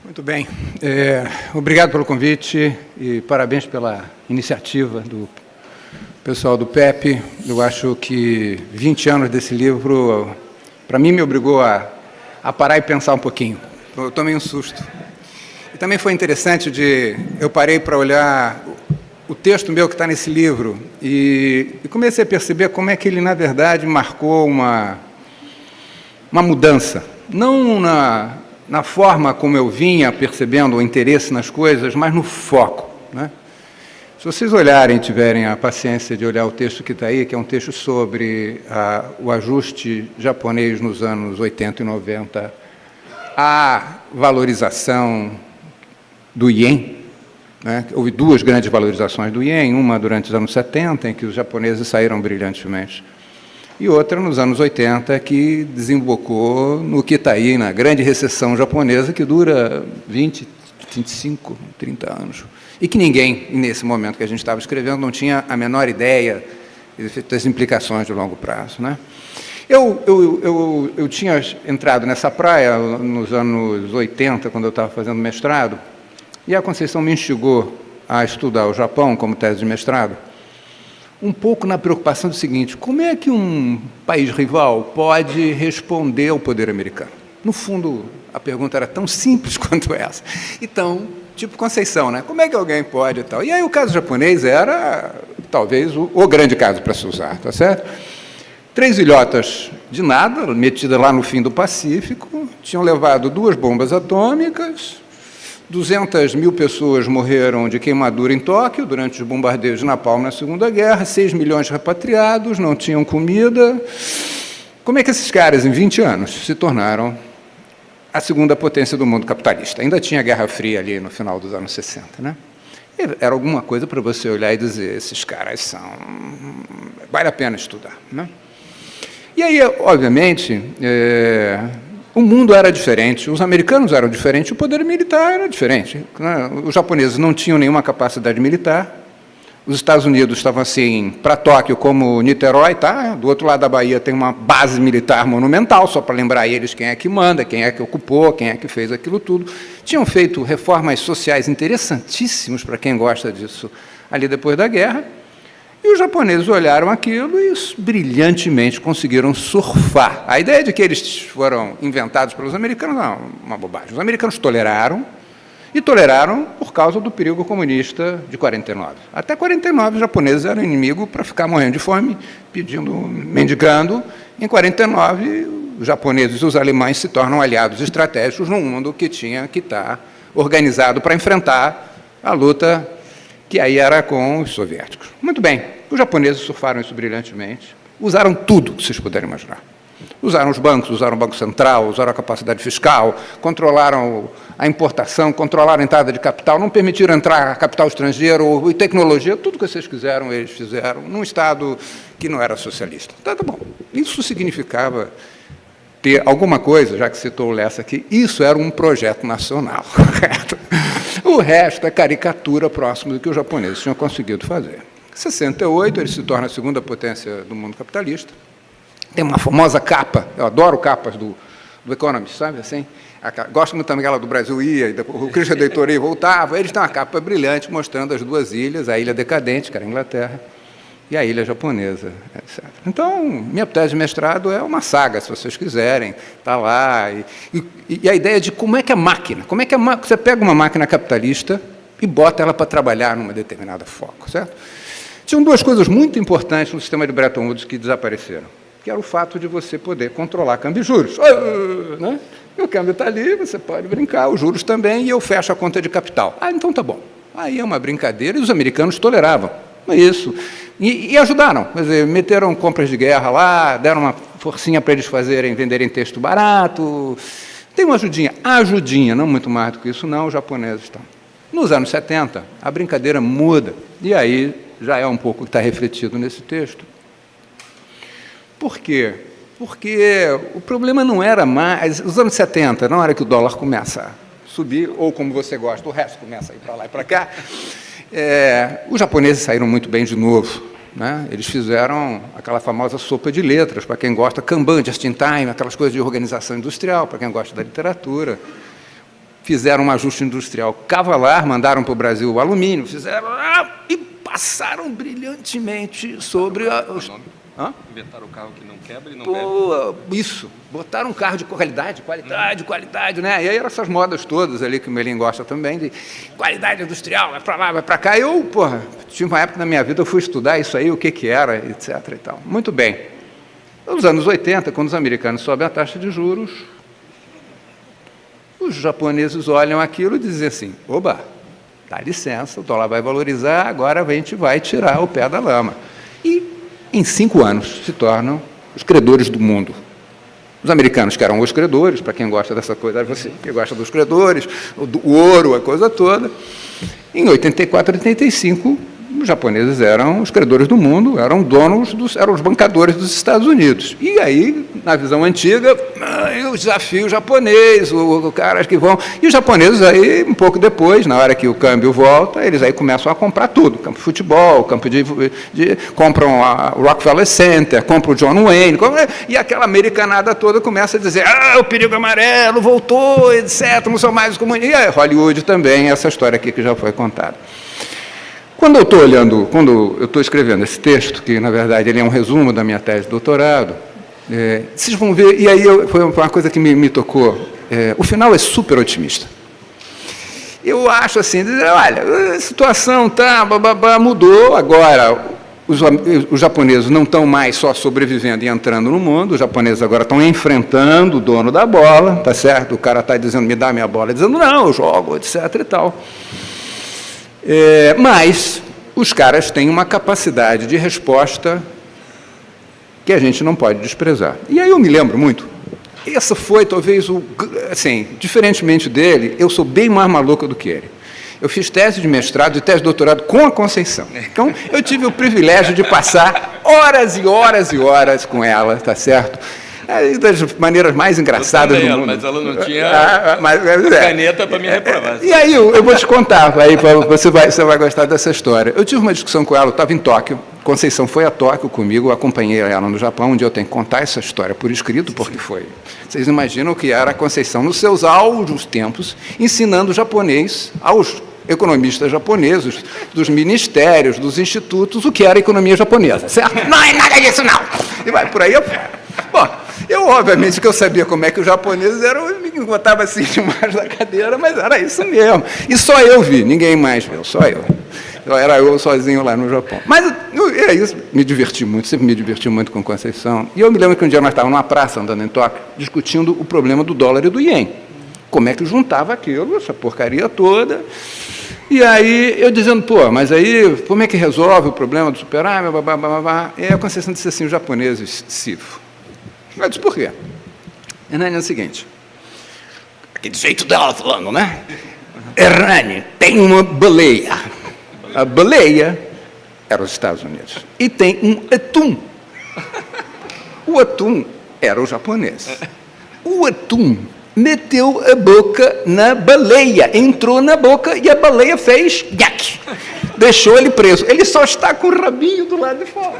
Muito bem. Obrigado pelo convite e parabéns pela iniciativa do pessoal do PEP. Eu acho que 20 anos desse livro, para mim, me obrigou a parar e pensar um pouquinho. Eu tomei um susto. E também foi interessante eu parei para olhar o texto meu que está nesse livro e comecei a perceber como é que ele, na verdade, marcou uma mudança. Não na forma como eu vinha percebendo o interesse nas coisas, mas no foco, né? Se vocês olharem e tiverem a paciência de olhar o texto que está aí, que é um texto sobre o ajuste japonês nos anos 80 e 90, a valorização do ien, né? Houve duas grandes valorizações do ien, uma durante os anos 70, em que os japoneses saíram brilhantemente, e outra nos anos 80, que desembocou no que está aí, na grande recessão japonesa, que dura 20, 25, 30 anos. E que ninguém, nesse momento que a gente estava escrevendo, não tinha a menor ideia das implicações de longo prazo, né? Eu tinha entrado nessa praia nos anos 80, quando eu estava fazendo mestrado, e a Conceição me instigou a estudar o Japão como tese de mestrado, um pouco na preocupação do seguinte: como é que um país rival pode responder ao poder americano? No fundo, a pergunta era tão simples quanto essa. Então, tipo Conceição, né? Como é que alguém pode e tal? E aí o caso japonês era, talvez, o grande caso para se usar, tá certo? 3 ilhotas de nada, metidas lá no fim do Pacífico, tinham levado 2 bombas atômicas, 200 mil pessoas morreram de queimadura em Tóquio durante os bombardeios de Napalm na Segunda Guerra, 6 milhões repatriados, não tinham comida. Como é que esses caras, em 20 anos, se tornaram a segunda potência do mundo capitalista? Ainda tinha Guerra Fria ali no final dos anos 60, né? E era alguma coisa para você olhar e dizer: esses caras são... vale a pena estudar, né? E aí, obviamente, o mundo era diferente, os americanos eram diferentes, o poder militar era diferente, né? Os japoneses não tinham nenhuma capacidade militar, os Estados Unidos estavam assim, para Tóquio, como Niterói, tá? Do outro lado da Bahia tem uma base militar monumental, só para lembrar eles quem é que manda, quem é que ocupou, quem é que fez aquilo tudo. Tinham feito reformas sociais interessantíssimas, para quem gosta disso, ali depois da guerra. E os japoneses olharam aquilo e brilhantemente conseguiram surfar. A ideia de que eles foram inventados pelos americanos não é uma bobagem. Os americanos toleraram, e toleraram por causa do perigo comunista de 49. Até 49, os japoneses eram inimigo para ficar morrendo de fome, mendigando. Em 49, os japoneses e os alemães se tornam aliados estratégicos num mundo que tinha que estar organizado para enfrentar a luta que aí era com os soviéticos. Muito bem, os japoneses surfaram isso brilhantemente, usaram tudo que vocês puderem imaginar. Usaram os bancos, usaram o Banco Central, usaram a capacidade fiscal, controlaram a importação, controlaram a entrada de capital, não permitiram entrar capital estrangeiro e tecnologia, tudo que vocês quiseram, eles fizeram, num Estado que não era socialista. Tá bom. Isso significava ter alguma coisa, já que citou o Lessa aqui, isso era um projeto nacional, correto? O resto é caricatura próximo do que os japoneses tinham conseguido fazer. Em 68, ele se torna a segunda potência do mundo capitalista. Tem uma famosa capa, eu adoro capas do Economist, sabe assim? Gosto muito também dela do Brasil ia, e depois, o Christian Deitoria voltava, eles têm uma capa brilhante mostrando as 2 ilhas, a ilha decadente, que era a Inglaterra, e a ilha japonesa, etc. Então, minha tese de mestrado é uma saga, se vocês quiserem, está lá. E a ideia de como é que você pega uma máquina capitalista e bota ela para trabalhar numa determinada foco, certo? Tinham 2 coisas muito importantes no sistema de Bretton Woods que desapareceram, que era o fato de você poder controlar câmbio e juros. Né? E o câmbio está ali, você pode brincar, os juros também, e eu fecho a conta de capital. Então tá bom. Aí é uma brincadeira, e os americanos toleravam isso. E ajudaram, quer dizer, meteram compras de guerra lá, deram uma forcinha para eles venderem texto barato. Tem uma ajudinha, não muito mais do que isso não, os japoneses estão. Nos anos 70, a brincadeira muda, e aí já é um pouco que está refletido nesse texto. Por quê? Porque o problema não era mais... Os anos 70, na hora que o dólar começa a subir, ou como você gosta, o resto começa a ir para lá e para cá, os japoneses saíram muito bem de novo, né? Eles fizeram aquela famosa sopa de letras, para quem gosta, Kanban, Just in Time, aquelas coisas de organização industrial, para quem gosta da literatura. fizeram um ajuste industrial cavalar, mandaram para o Brasil o alumínio, fizeram e passaram brilhantemente sobre os... Inventaram o carro que não quebra e não bebe. Isso, botaram um carro de qualidade, né? E aí eram essas modas todas ali que o Melim gosta também, de qualidade industrial, vai para lá, vai para cá. Eu, tive uma época na minha vida, eu fui estudar isso aí, o que era, etc. e tal. Muito bem. Nos anos 80, quando os americanos sobem a taxa de juros, os japoneses olham aquilo e dizem assim, oba, dá licença, o dólar vai valorizar, agora a gente vai tirar o pé da lama. E em 5 anos, se tornam os credores do mundo. Os americanos, que eram os credores, para quem gosta dessa coisa, você que gosta dos credores, o ouro, a coisa toda. Em 84, 85, os japoneses eram os credores do mundo, eram eram os bancadores dos Estados Unidos. E aí, na visão antiga, o desafio japonês, os caras que vão... E os japoneses aí, um pouco depois, na hora que o câmbio volta, eles aí começam a comprar tudo. Campo de futebol, campo compram o Rockefeller Center, compram o John Wayne, e aquela americanada toda começa a dizer o perigo amarelo voltou, etc., não são mais os comunistas. E aí, Hollywood também, essa história aqui que já foi contada. Quando eu estou escrevendo esse texto, que, na verdade, ele é um resumo da minha tese de doutorado, vocês vão ver, e aí foi uma coisa que me tocou, o final é super otimista. Eu acho assim, olha, a situação mudou, agora os japoneses não estão mais só sobrevivendo e entrando no mundo, os japoneses agora estão enfrentando o dono da bola, tá certo? O cara está dizendo, me dá minha bola, dizendo, não, eu jogo, etc. e tal. Mas os caras têm uma capacidade de resposta que a gente não pode desprezar. E aí eu me lembro muito, essa foi talvez assim, diferentemente dele, eu sou bem mais maluco do que ele. Eu fiz tese de mestrado e tese de doutorado com a Conceição. Então, eu tive o privilégio de passar horas e horas e horas com ela, tá certo? Das maneiras mais engraçadas do mundo. Mas ela não tinha caneta para me reprovar. E aí, eu vou te contar, aí você vai gostar dessa história. Eu tive uma discussão com ela, eu estava em Tóquio, Conceição foi a Tóquio comigo, eu acompanhei ela no Japão, onde eu tenho que contar essa história por escrito, porque foi. Vocês imaginam que era a Conceição, nos seus áureos tempos, ensinando japonês aos economistas japoneses, dos ministérios, dos institutos, o que era a economia japonesa, certo? Não é nada disso, não! E vai por aí afora. Bom, obviamente, que eu sabia como é que os japoneses eram, eu me botava assim demais da cadeira, mas era isso mesmo. E só eu vi, ninguém mais viu, só eu. Era eu sozinho lá no Japão. Mas é isso, me diverti muito, sempre me diverti muito com Conceição. E eu me lembro que um dia nós estávamos numa praça, andando em Tóquio, discutindo o problema do dólar e do ien. Como é que juntava aquilo, essa porcaria toda. E aí, eu dizendo, mas aí, como é que resolve o problema do superávit, E aí a Conceição disse assim, os japoneses, Sifo. Eu disse, por quê? Hernani, é o seguinte, aquele jeito dela falando, né? Hernani, tem uma baleia. A baleia era os Estados Unidos. E tem um atum. O atum era o japonês. O atum meteu a boca na baleia, entrou na boca e a baleia fez nhaque. Deixou ele preso. Ele só está com o rabinho do lado de fora.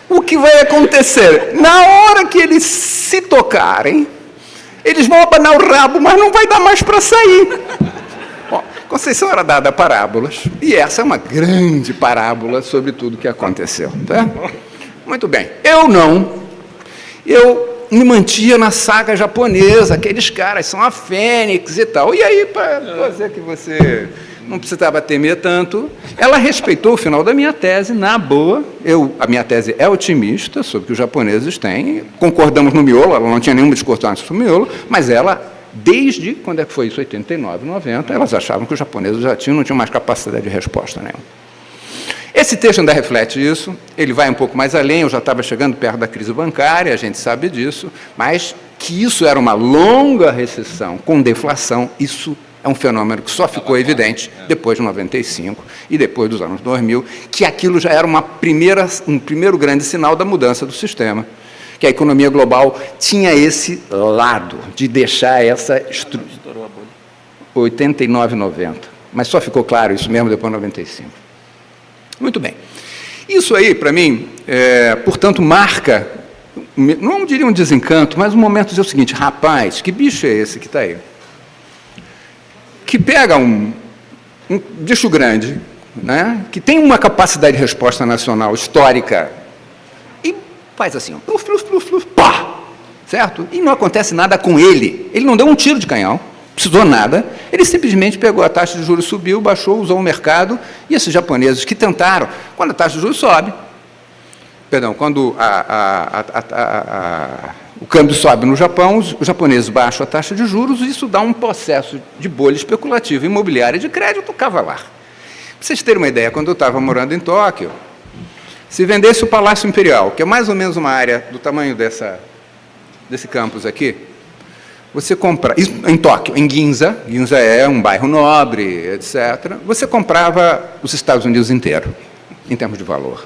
O que vai acontecer? Na hora que eles se tocarem, eles vão abanar o rabo, mas não vai dar mais para sair. Bom, Conceição era dada a parábolas, e essa é uma grande parábola sobre tudo o que aconteceu. Tá? Muito bem. Eu me mantia na saga japonesa, aqueles caras são a Fênix e tal. E aí, para fazer que você não precisava temer tanto, ela respeitou o final da minha tese, na boa. A minha tese é otimista sobre o que os japoneses têm, concordamos no miolo, ela não tinha nenhuma discordância sobre o miolo, mas ela, desde, quando é que foi isso, 89, 90, elas achavam que os japoneses já não tinham mais capacidade de resposta nenhuma. Esse texto ainda reflete isso, ele vai um pouco mais além, eu já estava chegando perto da crise bancária, a gente sabe disso, mas que isso era uma longa recessão com deflação, isso é um fenômeno que só ficou evidente depois de 95 e depois dos anos 2000, que aquilo já era um primeiro grande sinal da mudança do sistema, que a economia global tinha esse lado de deixar essa estrutura. 89, 90, mas só ficou claro isso mesmo depois de 95. Muito bem. Isso aí, para mim, portanto, marca não diria um desencanto, mas um momento de dizer o seguinte: rapaz, que bicho é esse que está aí? Que pega um bicho grande, né, que tem uma capacidade de resposta nacional histórica e faz assim, ó, pluf, pluf, pluf, pluf, pá, certo? E não acontece nada com ele. Ele não deu um tiro de canhão, precisou nada, ele simplesmente pegou a taxa de juros, subiu, baixou, usou o mercado, e esses japoneses que tentaram, quando a taxa de juros sobe, quando o câmbio sobe no Japão, os japoneses baixam a taxa de juros, e isso dá um processo de bolha especulativa imobiliária de crédito cavalar. Para vocês terem uma ideia, quando eu estava morando em Tóquio, se vendesse o Palácio Imperial, que é mais ou menos uma área do tamanho desse campus aqui, você compra, em Tóquio, em Ginza, Ginza é um bairro nobre, etc., você comprava os Estados Unidos inteiro, em termos de valor.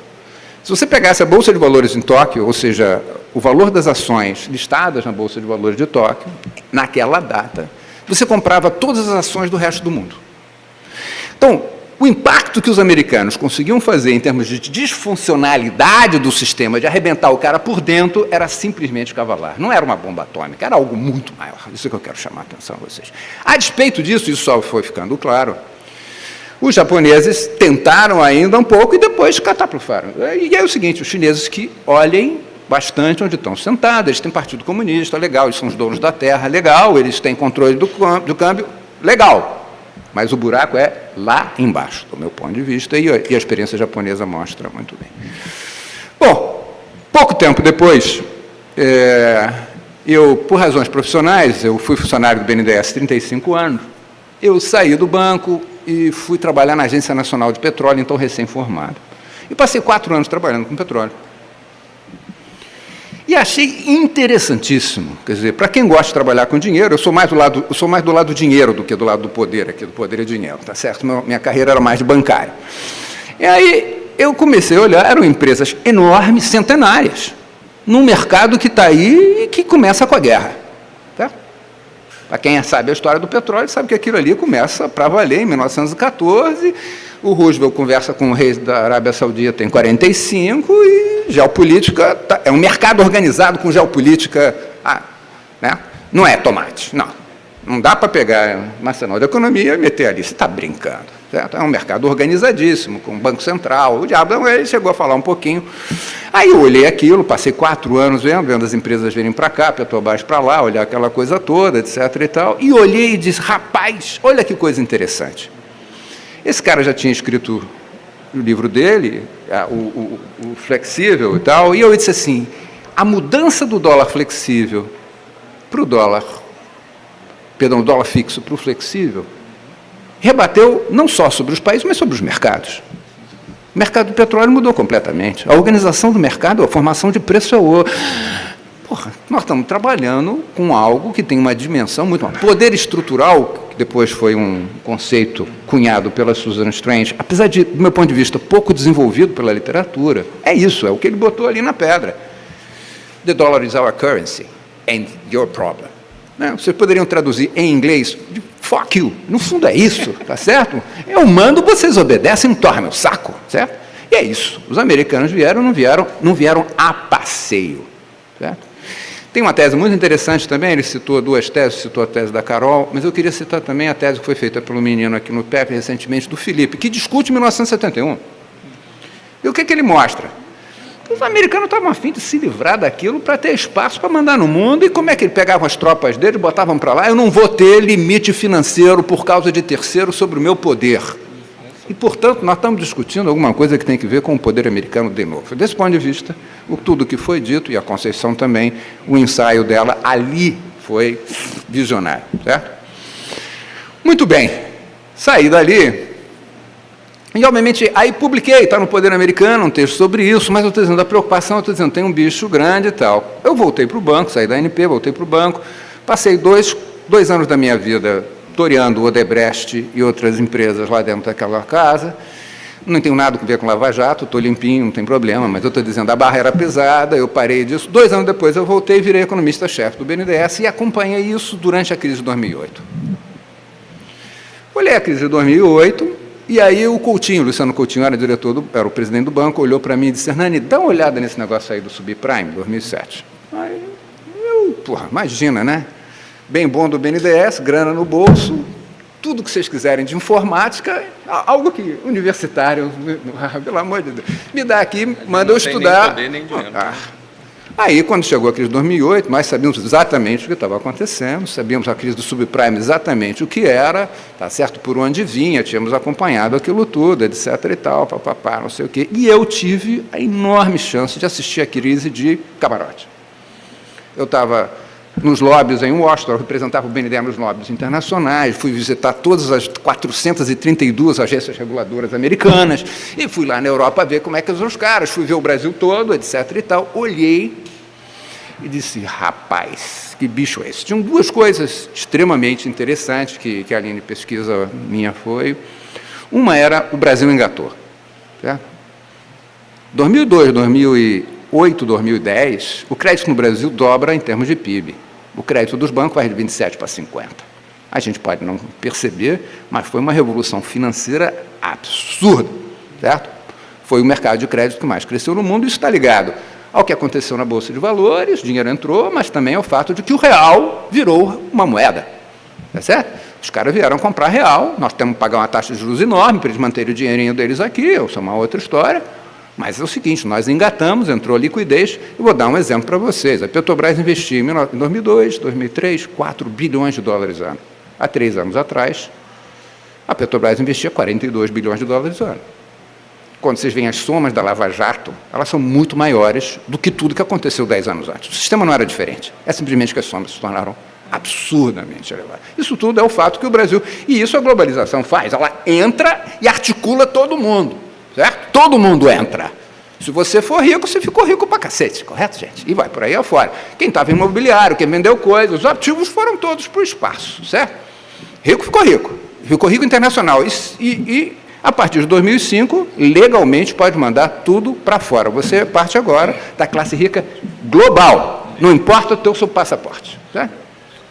Se você pegasse a Bolsa de Valores em Tóquio, ou seja, o valor das ações listadas na Bolsa de Valores de Tóquio, naquela data, você comprava todas as ações do resto do mundo. Então, o impacto que os americanos conseguiam fazer em termos de disfuncionalidade do sistema, de arrebentar o cara por dentro, era simplesmente cavalar. Não era uma bomba atômica, era algo muito maior. Isso é que eu quero chamar a atenção a vocês. A despeito disso, isso só foi ficando claro, os japoneses tentaram ainda um pouco e depois catapultaram. E é o seguinte, os chineses que olhem bastante onde estão sentados, eles têm partido comunista, legal, eles são os donos da terra, legal, eles têm controle do câmbio, legal. Mas o buraco é lá embaixo, do meu ponto de vista, e a experiência japonesa mostra muito bem. Bom, pouco tempo depois, eu, por razões profissionais, eu fui funcionário do BNDES 35 anos, eu saí do banco e fui trabalhar na Agência Nacional de Petróleo, então recém-formado. E passei 4 anos trabalhando com petróleo. E achei interessantíssimo, quer dizer, para quem gosta de trabalhar com dinheiro, eu sou mais do lado do dinheiro do que do lado do poder, aqui do poder é dinheiro, tá certo? Minha carreira era mais de bancário. E aí eu comecei a olhar, eram empresas enormes, centenárias, num mercado que está aí e que começa com a guerra. Tá? Para quem sabe a história do petróleo, sabe que aquilo ali começa para valer em 1914, o Roosevelt conversa com o rei da Arábia Saudita em 45 e geopolítica, é um mercado organizado com geopolítica, né? Não é tomate, não dá para pegar uma cenoura de economia e meter ali, você está brincando, certo? É um mercado organizadíssimo, com o Banco Central, o diabo, ele chegou a falar um pouquinho, aí eu olhei aquilo, passei 4 anos vendo as empresas virem para cá, Petrobras para lá, olhar aquela coisa toda, etc. e tal, e olhei e disse, rapaz, olha que coisa interessante. Esse cara já tinha escrito o livro dele, o flexível e tal, e eu disse assim, a mudança do dólar flexível para o dólar fixo para o flexível, rebateu não só sobre os países, mas sobre os mercados. O mercado do petróleo mudou completamente. A organização do mercado, a formação de preço é outra. Nós estamos trabalhando com algo que tem uma dimensão muito maior. Poder estrutural, que depois foi um conceito cunhado pela Susan Strange, apesar de, do meu ponto de vista, pouco desenvolvido pela literatura, é isso, é o que ele botou ali na pedra. The dollar is our currency and your problem. Né? Vocês poderiam traduzir em inglês, fuck you, no fundo é isso, tá certo? Eu mando, vocês obedecem, não torna meu saco, certo? E é isso, os americanos não vieram a passeio, certo? Tem uma tese muito interessante também, ele citou 2 teses, citou a tese da Carol, mas eu queria citar também a tese que foi feita pelo menino aqui no PEP recentemente, do Felipe, que discute 1971. E o que ele mostra? Os americanos estavam a fim de se livrar daquilo para ter espaço para mandar no mundo, e como é que ele pegava as tropas dele, botavam para lá, eu não vou ter limite financeiro por causa de terceiro sobre o meu poder. E, portanto, nós estamos discutindo alguma coisa que tem que ver com o poder americano de novo. Desse ponto de vista, tudo que foi dito, e a Conceição também, o ensaio dela ali foi visionário. Certo? Muito bem, saí dali, e, obviamente, aí publiquei, está no Poder Americano, um texto sobre isso, mas eu estou dizendo, a preocupação, eu estou dizendo, tem um bicho grande e tal. Eu voltei para o banco, saí da ANP, voltei para o banco, passei dois anos da minha vida toreando o Odebrecht e outras empresas lá dentro daquela casa. Não tenho nada a ver com Lava Jato, estou limpinho, não tem problema, mas eu estou dizendo, a barra era pesada, eu parei disso. 2 anos depois eu voltei e virei economista-chefe do BNDES e acompanhei isso durante a crise de 2008. Olhei a crise de 2008 E aí o Coutinho, Luciano Coutinho, era o presidente do banco, olhou para mim e disse: Hernani, dá uma olhada nesse negócio aí do subprime, 2007. Aí eu, porra, imagina, né? Bem bom do BNDES, grana no bolso, tudo que vocês quiserem de informática, algo que universitário, pelo amor de Deus, me dá aqui, manda eu estudar. Nem poder, nem dinheiro. Aí, quando chegou a crise de 2008, nós sabíamos exatamente o que estava acontecendo, sabíamos a crise do subprime exatamente o que era, tá certo, por onde vinha, tínhamos acompanhado aquilo tudo, etc. e tal, papapá, não sei o quê. E eu tive a enorme chance de assistir a crise de camarote. Eu estava nos lobbies em Washington, eu representava o BNDES nos lobbies internacionais, fui visitar todas as 432 agências reguladoras americanas, e fui lá na Europa ver como é que são os caras, fui ver o Brasil todo, etc. e tal, olhei e disse: rapaz, que bicho é esse? Tinham duas coisas extremamente interessantes que a linha de pesquisa minha foi. Uma era o Brasil engatou. Certo? 2002, 2008, 2010, o crédito no Brasil dobra em termos de PIB. O crédito dos bancos vai de 27 para 50. A gente pode não perceber, mas foi uma revolução financeira absurda, certo? Foi o mercado de crédito que mais cresceu no mundo, e isso está ligado ao que aconteceu na Bolsa de Valores, o dinheiro entrou, mas também ao fato de que o real virou uma moeda, tá certo? Os caras vieram comprar real, nós temos que pagar uma taxa de juros enorme para eles manterem o dinheirinho deles aqui, isso é uma outra história. Mas é o seguinte, nós engatamos, entrou liquidez, eu vou dar um exemplo para vocês. A Petrobras investiu em 2002, 2003, 4 bilhões de dólares ano. Há 3 anos atrás, a Petrobras investia 42 bilhões de dólares ano. Quando vocês veem as somas da Lava Jato, elas são muito maiores do que tudo que aconteceu 10 anos antes. O sistema não era diferente, é simplesmente que as somas se tornaram absurdamente elevadas. Isso tudo é o fato que o Brasil... E isso a globalização faz, ela entra e articula todo mundo. Certo? Todo mundo entra. Se você for rico, você ficou rico pra cacete, correto, gente? E vai por aí afora. Quem estava em imobiliário, quem vendeu coisas, os ativos foram todos para o espaço, certo? Rico ficou rico. Ficou rico internacional. E a partir de 2005, legalmente pode mandar tudo para fora. Você parte agora da classe rica global. Não importa o seu passaporte. Certo?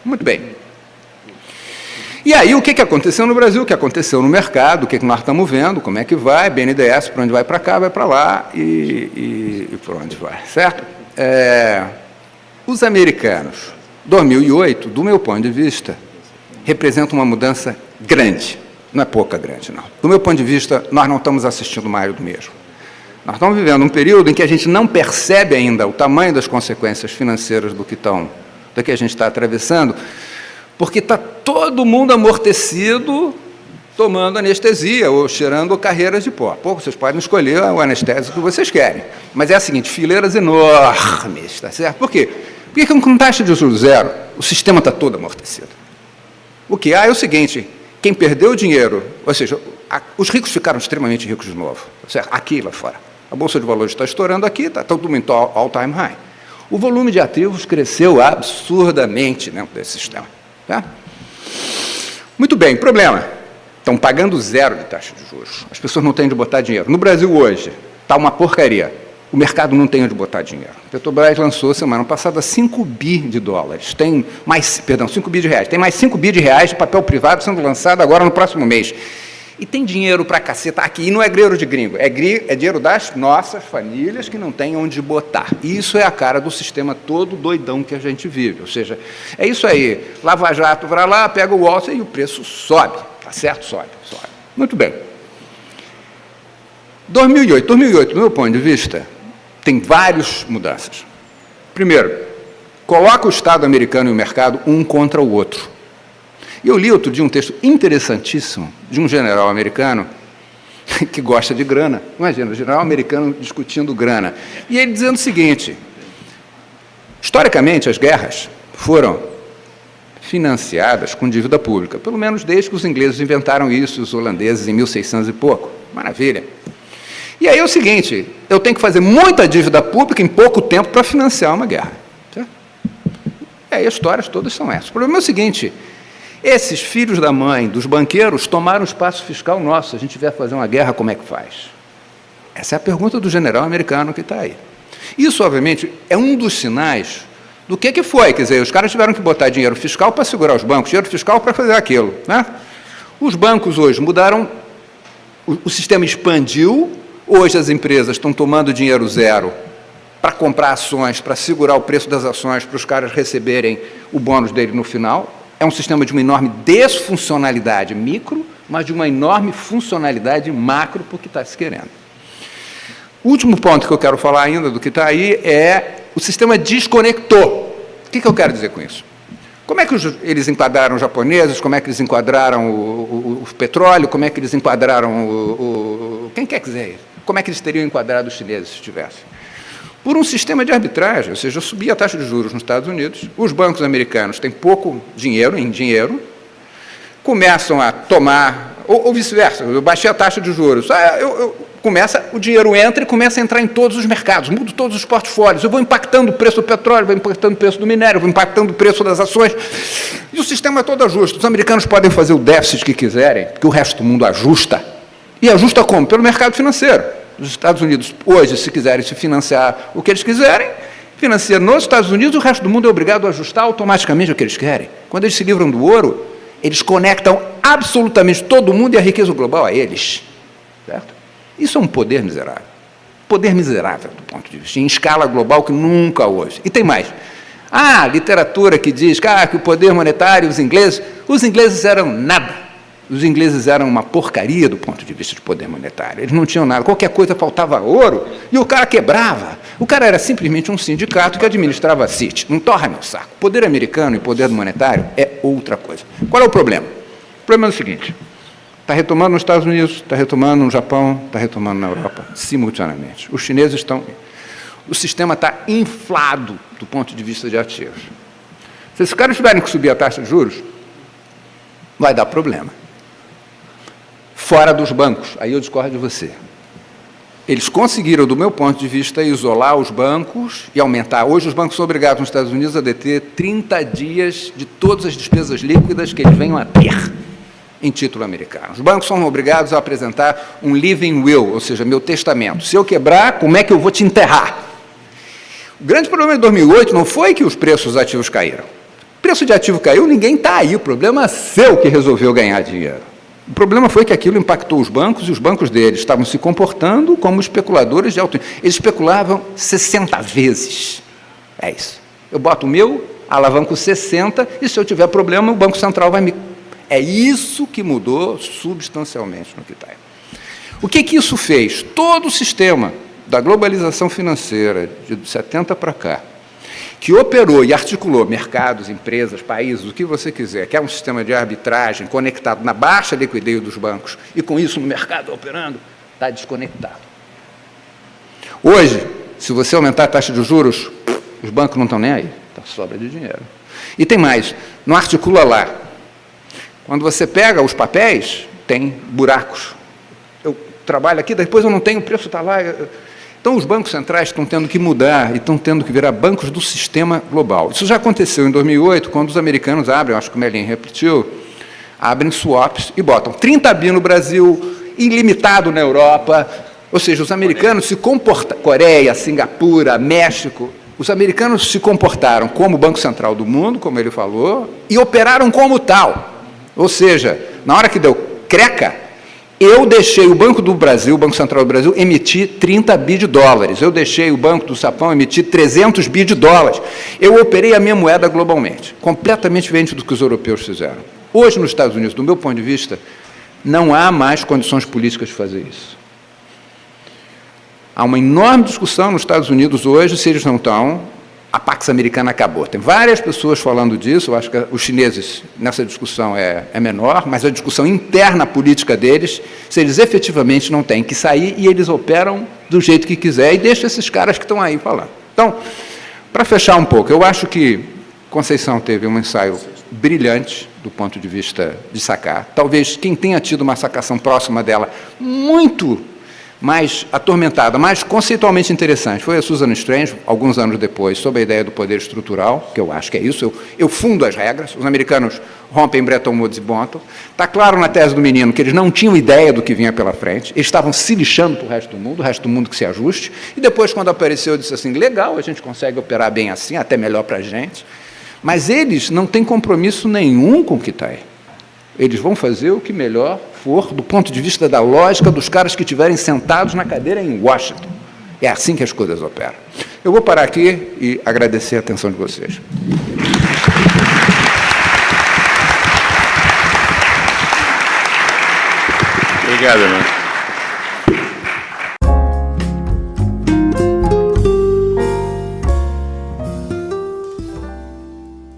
Muito bem. E aí, o que aconteceu no Brasil, o que aconteceu no mercado, o que nós estamos vendo, como é que vai, BNDES, para onde vai para cá, vai para lá e por onde vai, certo? Os americanos, 2008, do meu ponto de vista, representam uma mudança grande, não é pouca grande, não. Do meu ponto de vista, nós não estamos assistindo mais do mesmo. Nós estamos vivendo um período em que a gente não percebe ainda o tamanho das consequências financeiras do que a gente está atravessando, porque está todo mundo amortecido, tomando anestesia ou cheirando carreiras de pó. Pouco vocês podem escolher o anestésico que vocês querem. Mas é a seguinte, fileiras enormes, tá certo? Por quê? Porque com taxa de juros zero, o sistema está todo amortecido. O que há é o seguinte, quem perdeu dinheiro, ou seja, os ricos ficaram extremamente ricos de novo, certo? Aqui e lá fora. A Bolsa de Valores está estourando aqui, está todo mundo em all-time high. O volume de ativos cresceu absurdamente dentro desse sistema. Tá? Muito bem, problema. Estão pagando zero de taxa de juros. As pessoas não têm onde botar dinheiro. No Brasil hoje, está uma porcaria. O mercado não tem onde botar dinheiro. A Petrobras lançou semana passada 5 bi de dólares. Tem mais, perdão, 5 bi de reais. Tem mais 5 bi de reais de papel privado sendo lançado agora no próximo mês. E tem dinheiro para caceta aqui. E não é dinheiro de gringo. É dinheiro das nossas famílias que não têm onde botar. Isso é a cara do sistema todo doidão que a gente vive. Ou seja, é isso aí. Lava Jato vai lá, pega o Wall Street e o preço sobe. Tá certo? Sobe. Muito bem. 2008, do meu ponto de vista, tem várias mudanças. Primeiro, coloca o Estado americano e o mercado um contra o outro. E eu li outro dia um texto interessantíssimo de um general americano que gosta de grana. Imagina, o general americano discutindo grana. E ele dizendo o seguinte, historicamente as guerras foram financiadas com dívida pública, pelo menos desde que os ingleses inventaram isso, os holandeses em 1600 e pouco. Maravilha. E aí é o seguinte, eu tenho que fazer muita dívida pública em pouco tempo para financiar uma guerra. Certo? E aí as histórias todas são essas. O problema é o seguinte, esses filhos da mãe, dos banqueiros, tomaram o espaço fiscal nosso. Se a gente vier fazer uma guerra, como é que faz? Essa é a pergunta do general americano que está aí. Isso, obviamente, é um dos sinais do que foi. Quer dizer, os caras tiveram que botar dinheiro fiscal para segurar os bancos, dinheiro fiscal para fazer aquilo. Né? Os bancos hoje mudaram o sistema expandiu, hoje as empresas estão tomando dinheiro zero para comprar ações, para segurar o preço das ações, para os caras receberem o bônus dele no final. É um sistema de uma enorme desfuncionalidade micro, mas de uma enorme funcionalidade macro, porque está se querendo. O último ponto que eu quero falar ainda do que está aí é o sistema desconectou. O que eu quero dizer com isso? Como é que eles enquadraram os japoneses, como é que eles enquadraram o petróleo, como é que eles enquadraram quem quer que quiser, como é que eles teriam enquadrado os chineses se tivessem? Por um sistema de arbitragem, ou seja, eu subi a taxa de juros nos Estados Unidos, os bancos americanos têm pouco dinheiro, começam a tomar, ou vice-versa, eu baixei a taxa de juros, o dinheiro entra e começa a entrar em todos os mercados, mudo todos os portfólios, eu vou impactando o preço do petróleo, vou impactando o preço do minério, vou impactando o preço das ações, e o sistema é todo ajuste. Os americanos podem fazer o déficit que quiserem, porque o resto do mundo ajusta. E ajusta como? Pelo mercado financeiro. Os Estados Unidos, hoje, se quiserem se financiar o que eles quiserem, financia nos Estados Unidos, o resto do mundo é obrigado a ajustar automaticamente o que eles querem. Quando eles se livram do ouro, eles conectam absolutamente todo mundo e a riqueza global a eles. Certo? Isso é um poder miserável. Poder miserável, do ponto de vista, em escala global que nunca houve. E tem mais. Ah, literatura que diz que o poder monetário, os ingleses eram nada. Os ingleses eram uma porcaria do ponto de vista de poder monetário. Eles não tinham nada. Qualquer coisa faltava ouro e o cara quebrava. O cara era simplesmente um sindicato que administrava a City. Não torra meu saco. Poder americano e poder monetário é outra coisa. Qual é o problema? O problema é o seguinte. Está retomando nos Estados Unidos, está retomando no Japão, está retomando na Europa, simultaneamente. Os chineses estão... O sistema está inflado do ponto de vista de ativos. Se esses caras tiverem que subir a taxa de juros, vai dar problema. Fora dos bancos, aí eu discordo de você. Eles conseguiram, do meu ponto de vista, isolar os bancos e aumentar. Hoje os bancos são obrigados nos Estados Unidos a deter 30 dias de todas as despesas líquidas que eles venham a ter em título americano. Os bancos são obrigados a apresentar um living will, ou seja, meu testamento. Se eu quebrar, como é que eu vou te enterrar? O grande problema de 2008 não foi que os preços dos ativos caíram. O preço de ativo caiu, ninguém está aí. O problema é seu que resolveu ganhar dinheiro. O problema foi que aquilo impactou os bancos e os bancos deles estavam se comportando como especuladores de alto nível. Eles especulavam 60 vezes. É isso. Eu boto o meu, alavanco 60 e se eu tiver problema, o Banco Central vai me... É isso que mudou substancialmente no que está aí. O que isso fez? Todo o sistema da globalização financeira de 70 para cá, que operou e articulou mercados, empresas, países, o que você quiser, que é um sistema de arbitragem conectado na baixa liquidez dos bancos, e com isso no mercado operando, está desconectado. Hoje, se você aumentar a taxa de juros, os bancos não estão nem aí, está sobra de dinheiro. E tem mais, não articula lá. Quando você pega os papéis, tem buracos. Eu trabalho aqui, depois eu não tenho, o preço está lá... Então, os bancos centrais estão tendo que mudar e estão tendo que virar bancos do sistema global. Isso já aconteceu em 2008, quando os americanos abrem, acho que o Merlin repetiu, abrem swaps e botam 30 bi no Brasil, ilimitado na Europa. Ou seja, os americanos se comportaram... Coreia, Singapura, México... Os americanos se comportaram como o Banco Central do mundo, como ele falou, e operaram como tal. Ou seja, na hora que deu creca, eu deixei o Banco do Brasil, o Banco Central do Brasil, emitir 30 bi de dólares. Eu deixei o Banco do Japão emitir 300 bi de dólares. Eu operei a minha moeda globalmente, completamente diferente do que os europeus fizeram. Hoje, nos Estados Unidos, do meu ponto de vista, não há mais condições políticas de fazer isso. Há uma enorme discussão nos Estados Unidos hoje, se eles não estão... A Pax Americana acabou. Tem várias pessoas falando disso, eu acho que os chineses, nessa discussão, é menor, mas a discussão interna política deles, se eles efetivamente não têm que sair e eles operam do jeito que quiser e deixam esses caras que estão aí falando. Então, para fechar um pouco, eu acho que Conceição teve um ensaio brilhante do ponto de vista de sacar. Talvez quem tenha tido uma sacação próxima dela, muito mais atormentada, mais conceitualmente interessante, foi a Susan Strange, alguns anos depois, sob a ideia do poder estrutural, que eu acho que é isso, eu fundo as regras, os americanos rompem Bretton Woods e Bottom, está claro na tese do menino que eles não tinham ideia do que vinha pela frente, eles estavam se lixando para o resto do mundo que se ajuste, e depois, quando apareceu, disse assim, legal, a gente consegue operar bem assim, até melhor para a gente, mas eles não têm compromisso nenhum com o que está aí. Eles vão fazer o que melhor for do ponto de vista da lógica dos caras que estiverem sentados na cadeira em Washington. É assim que as coisas operam. Eu vou parar aqui e agradecer a atenção de vocês. Obrigado, irmão.